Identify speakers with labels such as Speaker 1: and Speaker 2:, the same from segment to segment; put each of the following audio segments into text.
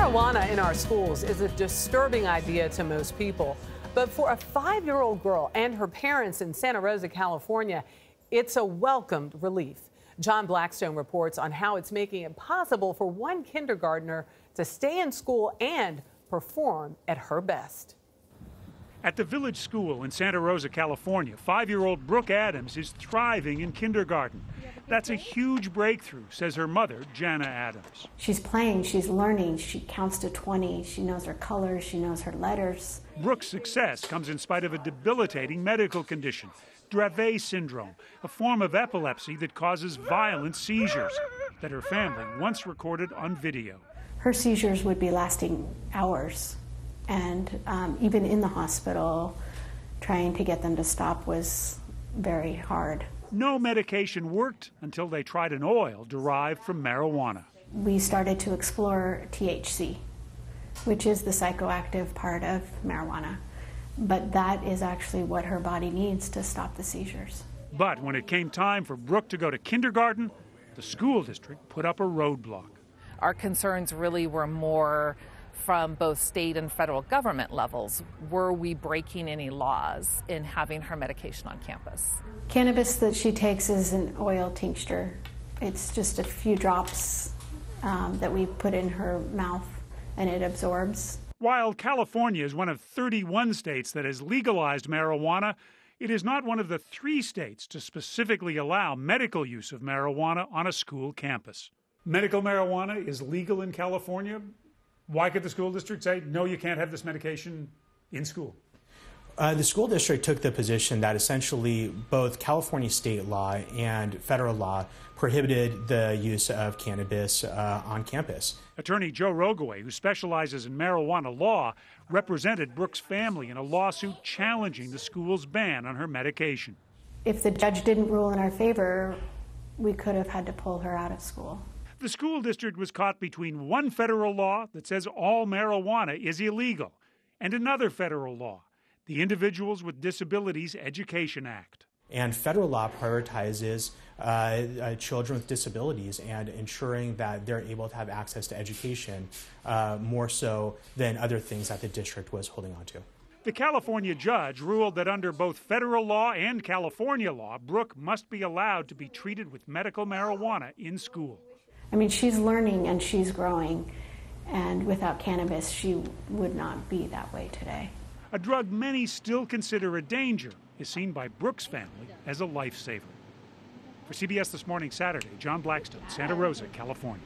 Speaker 1: Marijuana in our schools is a disturbing idea to most people. But for a 5-year-old girl and her parents in Santa Rosa, California, it's a welcomed relief. John Blackstone reports on how it's making it possible for one kindergartner to stay in school and perform at her best.
Speaker 2: At the village school in Santa Rosa, California, 5-year-old Brooke Adams is thriving in kindergarten. That's a huge breakthrough, says her mother, Jana Adams.
Speaker 3: She's playing, she's learning, she counts to 20, she knows her colors, she knows her letters.
Speaker 2: Brooke's success comes in spite of a debilitating medical condition, Dravet syndrome, a form of epilepsy that causes violent seizures that her family once recorded on video.
Speaker 3: Her seizures would be lasting hours, and even in the hospital, trying to get them to stop was very hard.
Speaker 2: No medication worked until they tried an oil derived from marijuana.
Speaker 3: We started to explore THC, which is the psychoactive part of marijuana. But that is actually what her body needs to stop the seizures.
Speaker 2: But when it came time for Brooke to go to kindergarten, the school district put up a roadblock.
Speaker 4: Our concerns really were more from both state and federal government levels. Were we breaking any laws in having her medication on campus?
Speaker 3: Cannabis that she takes is an oil tincture. It's just a few drops that we put in her mouth and it absorbs.
Speaker 2: While California is one of 31 states that has legalized marijuana, it is not one of the 3 states to specifically allow medical use of marijuana on a school campus. Medical marijuana is legal in California. Why could the school district say, no, you can't have this medication in school?
Speaker 5: The school district took the position that essentially both California state law and federal law prohibited the use of cannabis on campus.
Speaker 2: Attorney Joe Rogaway, who specializes in marijuana law, represented Brooke's family in a lawsuit challenging the school's ban on her medication.
Speaker 3: If the judge didn't rule in our favor, we could have had to pull her out of school.
Speaker 2: The school district was caught between one federal law that says all marijuana is illegal and another federal law, the Individuals with Disabilities Education Act.
Speaker 5: And federal law prioritizes children with disabilities and ensuring that they're able to have access to education more so than other things that the district was holding on to.
Speaker 2: The California judge ruled that under both federal law and California law, Brooke must be allowed to be treated with medical marijuana in school.
Speaker 3: I mean, she's learning and she's growing, and without cannabis, she would not be that way today.
Speaker 2: A drug many still consider a danger is seen by Brooke's family as a lifesaver. For CBS This Morning Saturday, John Blackstone, Santa Rosa, California.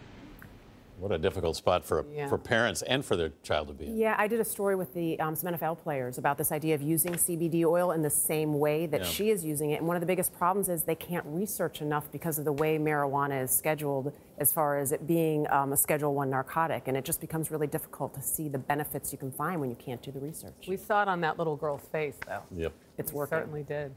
Speaker 6: What a difficult spot for parents and for their child to be in.
Speaker 7: Yeah, I did a story with some NFL players about this idea of using CBD oil in the same way that she is using it. And one of the biggest problems is they can't research enough because of the way marijuana is scheduled as far as it being a Schedule I narcotic. And it just becomes really difficult to see the benefits you can find when you can't do the research.
Speaker 1: We saw it on that little girl's face, though.
Speaker 6: Yep.
Speaker 7: It's working.
Speaker 1: Certainly did.